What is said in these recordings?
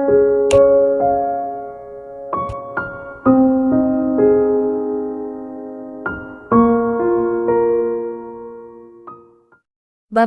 Bab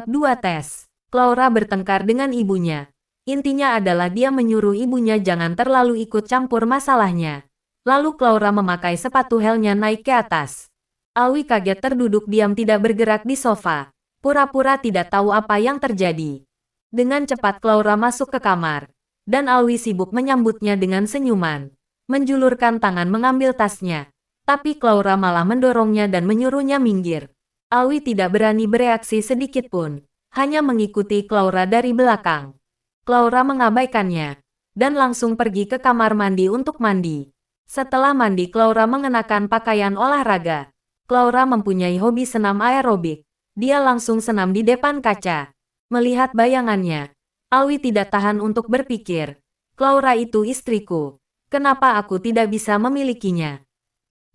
2 Tes. Claura bertengkar dengan ibunya. Intinya adalah dia menyuruh ibunya jangan terlalu ikut campur masalahnya. Lalu Claura memakai sepatu helnya naik ke atas. Alwi kaget terduduk diam tidak bergerak di sofa. Pura-pura tidak tahu apa yang terjadi. Dengan cepat Claura masuk ke kamar. Dan Alwi sibuk menyambutnya dengan senyuman. Menjulurkan tangan mengambil tasnya. Tapi Claura malah mendorongnya dan menyuruhnya minggir. Alwi tidak berani bereaksi sedikit pun, hanya mengikuti Claura dari belakang. Claura mengabaikannya, dan langsung pergi ke kamar mandi untuk mandi. Setelah mandi Claura mengenakan pakaian olahraga. Claura mempunyai hobi senam aerobik. Dia langsung senam di depan kaca. Melihat bayangannya, Alwi tidak tahan untuk berpikir. Claura itu istriku. Kenapa aku tidak bisa memilikinya?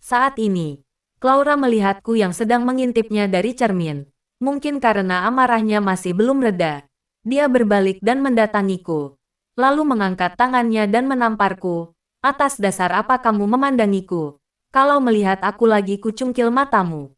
Saat ini, Claura melihatku yang sedang mengintipnya dari cermin. Mungkin karena amarahnya masih belum reda. Dia berbalik dan mendatangiku. Lalu mengangkat tangannya dan menamparku. Atas dasar apa kamu memandangiku? Kalau melihat aku lagi kucungkil matamu.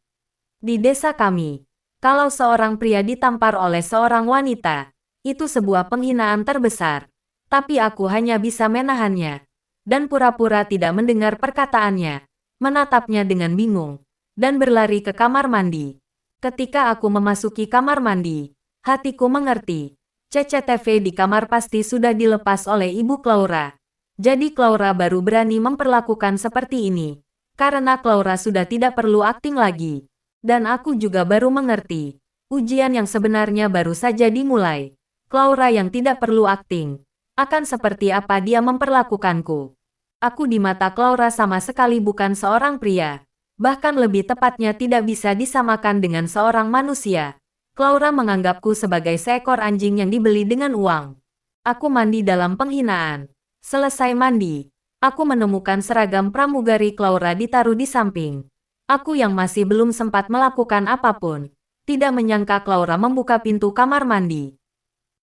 Di desa kami, kalau seorang pria ditampar oleh seorang wanita, itu sebuah penghinaan terbesar. Tapi aku hanya bisa menahannya. Dan pura-pura tidak mendengar perkataannya. Menatapnya dengan bingung, dan berlari ke kamar mandi. Ketika aku memasuki kamar mandi, hatiku mengerti. CCTV di kamar pasti sudah dilepas oleh Ibu Claura. Jadi Claura baru berani memperlakukan seperti ini. Karena Claura sudah tidak perlu akting lagi. Dan aku juga baru mengerti. Ujian yang sebenarnya baru saja dimulai. Claura yang tidak perlu akting. Akan seperti apa dia memperlakukanku. Aku di mata Claura sama sekali bukan seorang pria. Bahkan lebih tepatnya tidak bisa disamakan dengan seorang manusia. Claura menganggapku sebagai seekor anjing yang dibeli dengan uang. Aku mandi dalam penghinaan. Selesai mandi, aku menemukan seragam pramugari Claura ditaruh di samping. Aku yang masih belum sempat melakukan apapun. Tidak menyangka Claura membuka pintu kamar mandi.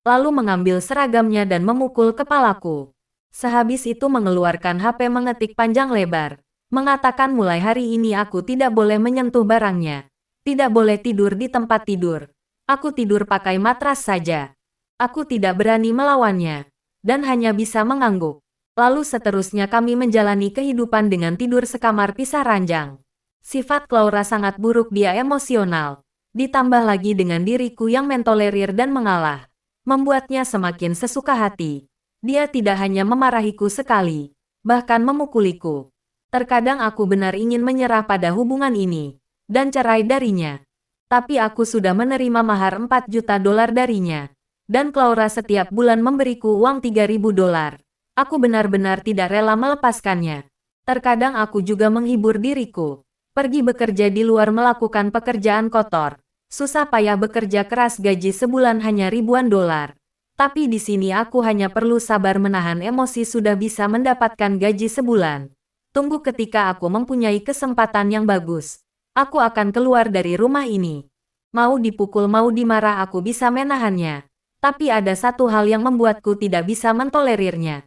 Lalu mengambil seragamnya dan memukul kepalaku. Sehabis itu mengeluarkan HP mengetik panjang lebar. Mengatakan mulai hari ini aku tidak boleh menyentuh barangnya. Tidak boleh tidur di tempat tidur. Aku tidur pakai matras saja. Aku tidak berani melawannya. Dan hanya bisa mengangguk. Lalu seterusnya kami menjalani kehidupan dengan tidur sekamar pisah ranjang. Sifat Claura sangat buruk, dia emosional. Ditambah lagi dengan diriku yang mentolerir dan mengalah. Membuatnya semakin sesuka hati. Dia tidak hanya memarahiku sekali, bahkan memukuliku. Terkadang aku benar ingin menyerah pada hubungan ini, dan cerai darinya. Tapi aku sudah menerima mahar 4 juta dolar darinya. Dan Claura setiap bulan memberiku uang 3.000 dolar. Aku benar-benar tidak rela melepaskannya. Terkadang aku juga menghibur diriku. Pergi bekerja di luar melakukan pekerjaan kotor. Susah payah bekerja keras gaji sebulan hanya ribuan dolar. Tapi di sini aku hanya perlu sabar menahan emosi sudah bisa mendapatkan gaji sebulan. Tunggu ketika aku mempunyai kesempatan yang bagus. Aku akan keluar dari rumah ini. Mau dipukul mau dimarah aku bisa menahannya. Tapi ada satu hal yang membuatku tidak bisa mentolerirnya.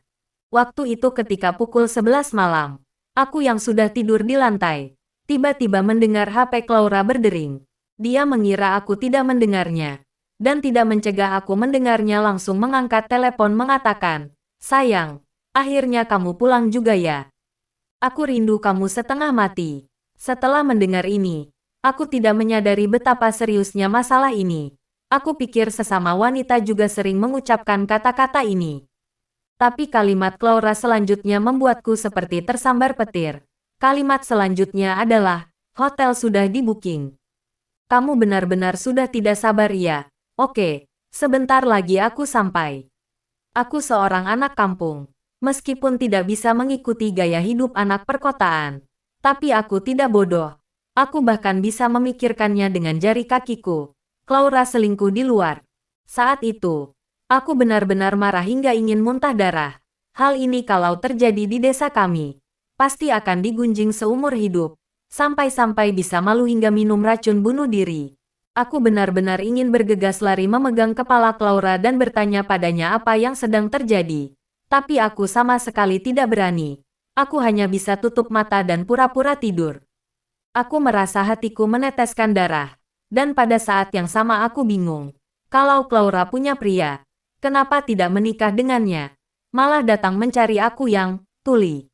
Waktu itu ketika pukul 11 malam. Aku yang sudah tidur di lantai. Tiba-tiba mendengar HP Claura berdering. Dia mengira aku tidak mendengarnya. Dan tidak mencegah aku mendengarnya langsung mengangkat telepon mengatakan, "Sayang, akhirnya kamu pulang juga ya. Aku rindu kamu setengah mati." Setelah mendengar ini, aku tidak menyadari betapa seriusnya masalah ini. Aku pikir sesama wanita juga sering mengucapkan kata-kata ini. Tapi kalimat Claura selanjutnya membuatku seperti tersambar petir. Kalimat selanjutnya adalah, "Hotel sudah di-booking. Kamu benar-benar sudah tidak sabar ya? Oke, sebentar lagi aku sampai." Aku seorang anak kampung. Meskipun tidak bisa mengikuti gaya hidup anak perkotaan. Tapi aku tidak bodoh. Aku bahkan bisa memikirkannya dengan jari kakiku. Claura selingkuh di luar. Saat itu, aku benar-benar marah hingga ingin muntah darah. Hal ini kalau terjadi di desa kami, pasti akan digunjing seumur hidup. Sampai-sampai bisa malu hingga minum racun bunuh diri. Aku benar-benar ingin bergegas lari memegang kepala Claura dan bertanya padanya apa yang sedang terjadi. Tapi aku sama sekali tidak berani. Aku hanya bisa tutup mata dan pura-pura tidur. Aku merasa hatiku meneteskan darah. Dan pada saat yang sama aku bingung. Kalau Claura punya pria, kenapa tidak menikah dengannya? Malah datang mencari aku yang tuli.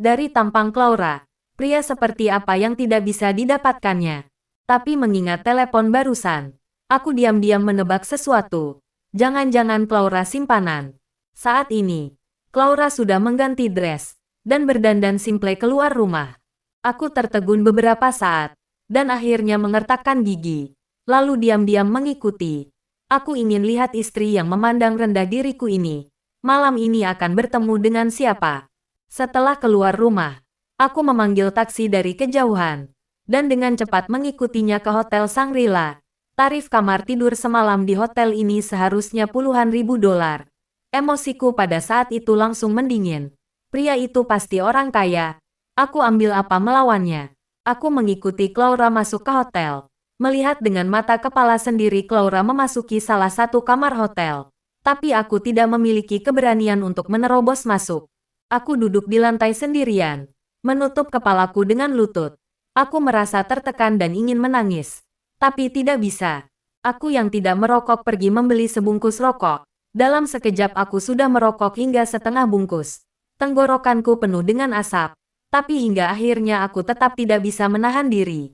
Dari tampang Claura, pria seperti apa yang tidak bisa didapatkannya. Tapi mengingat telepon barusan, aku diam-diam menebak sesuatu. Jangan-jangan Claura simpanan. Saat ini, Claura sudah mengganti dress dan berdandan simple keluar rumah. Aku tertegun beberapa saat, dan akhirnya mengertakkan gigi. Lalu diam-diam mengikuti. Aku ingin lihat istri yang memandang rendah diriku ini. Malam ini akan bertemu dengan siapa? Setelah keluar rumah, aku memanggil taksi dari kejauhan. Dan dengan cepat mengikutinya ke Hotel Shangri-La. Tarif kamar tidur semalam di hotel ini seharusnya puluhan ribu dolar. Emosiku pada saat itu langsung mendingin. Pria itu pasti orang kaya. Aku ambil apa melawannya. Aku mengikuti Claura masuk ke hotel. Melihat dengan mata kepala sendiri Claura memasuki salah satu kamar hotel. Tapi aku tidak memiliki keberanian untuk menerobos masuk. Aku duduk di lantai sendirian. Menutup kepalaku dengan lutut. Aku merasa tertekan dan ingin menangis. Tapi tidak bisa. Aku yang tidak merokok pergi membeli sebungkus rokok. Dalam sekejap aku sudah merokok hingga setengah bungkus. Tenggorokanku penuh dengan asap. Tapi hingga akhirnya aku tetap tidak bisa menahan diri.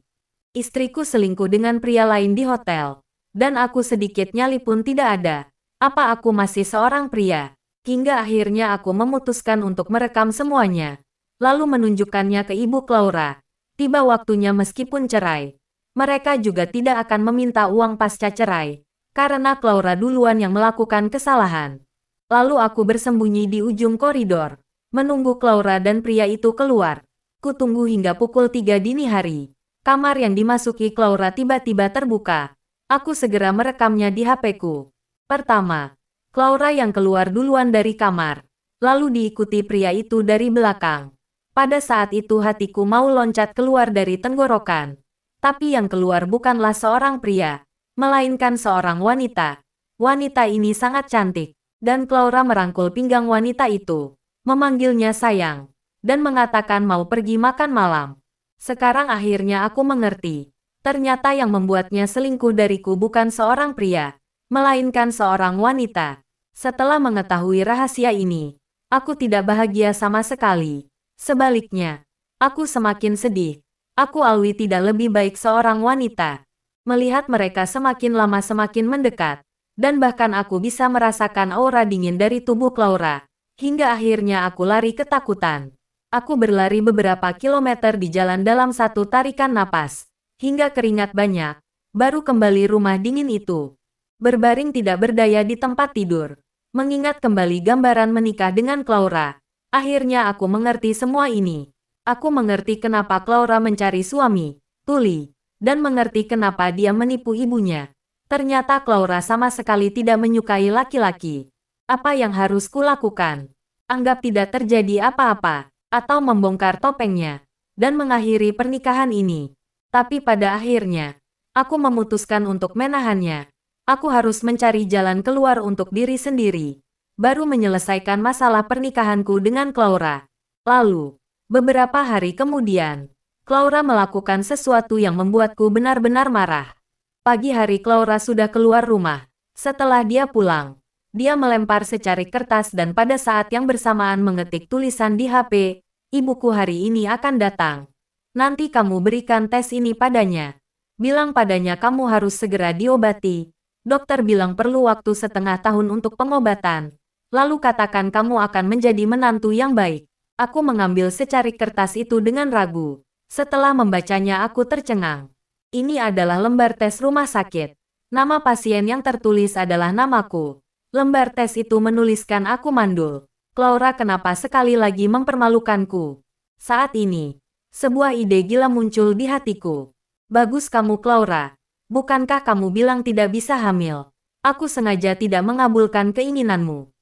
Istriku selingkuh dengan pria lain di hotel. Dan aku sedikit nyali pun tidak ada. Apa aku masih seorang pria? Hingga akhirnya aku memutuskan untuk merekam semuanya. Lalu menunjukkannya ke Ibu Claura. Tiba waktunya meskipun cerai. Mereka juga tidak akan meminta uang pasca cerai. Karena Claura duluan yang melakukan kesalahan. Lalu aku bersembunyi di ujung koridor. Menunggu Claura dan pria itu keluar. Kutunggu hingga pukul 3 dini hari. Kamar yang dimasuki Claura tiba-tiba terbuka. Aku segera merekamnya di HP-ku. Pertama, Claura yang keluar duluan dari kamar. Lalu diikuti pria itu dari belakang. Pada saat itu hatiku mau loncat keluar dari tenggorokan. Tapi yang keluar bukanlah seorang pria, melainkan seorang wanita. Wanita ini sangat cantik. Dan Claura merangkul pinggang wanita itu. Memanggilnya sayang, dan mengatakan mau pergi makan malam. Sekarang akhirnya aku mengerti. Ternyata yang membuatnya selingkuh dariku bukan seorang pria, melainkan seorang wanita. Setelah mengetahui rahasia ini, aku tidak bahagia sama sekali. Sebaliknya, aku semakin sedih. Aku Alwi tidak lebih baik seorang wanita. Melihat mereka semakin lama semakin mendekat, dan bahkan aku bisa merasakan aura dingin dari tubuh Claura. Hingga akhirnya aku lari ketakutan. Aku berlari beberapa kilometer di jalan dalam satu tarikan napas. Hingga keringat banyak. Baru kembali rumah dingin itu. Berbaring tidak berdaya di tempat tidur. Mengingat kembali gambaran menikah dengan Claura. Akhirnya aku mengerti semua ini. Aku mengerti kenapa Claura mencari suami, tuli. Dan mengerti kenapa dia menipu ibunya. Ternyata Claura sama sekali tidak menyukai laki-laki. Apa yang harus kulakukan? Anggap tidak terjadi apa-apa, atau membongkar topengnya, dan mengakhiri pernikahan ini. Tapi pada akhirnya, aku memutuskan untuk menahannya. Aku harus mencari jalan keluar untuk diri sendiri. Baru menyelesaikan masalah pernikahanku dengan Claura. Lalu, beberapa hari kemudian, Claura melakukan sesuatu yang membuatku benar-benar marah. Pagi hari Claura sudah keluar rumah. Setelah dia pulang, dia melempar secarik kertas dan pada saat yang bersamaan mengetik tulisan di HP, "Ibuku hari ini akan datang. Nanti kamu berikan tes ini padanya. Bilang padanya kamu harus segera diobati. Dokter bilang perlu waktu setengah tahun untuk pengobatan. Lalu katakan kamu akan menjadi menantu yang baik." Aku mengambil secarik kertas itu dengan ragu. Setelah membacanya aku tercengang. Ini adalah lembar tes rumah sakit. Nama pasien yang tertulis adalah namaku. Lembar tes itu menuliskan aku mandul. Claura kenapa sekali lagi mempermalukanku? Saat ini, sebuah ide gila muncul di hatiku. Bagus kamu Claura. Bukankah kamu bilang tidak bisa hamil? Aku sengaja tidak mengabulkan keinginanmu.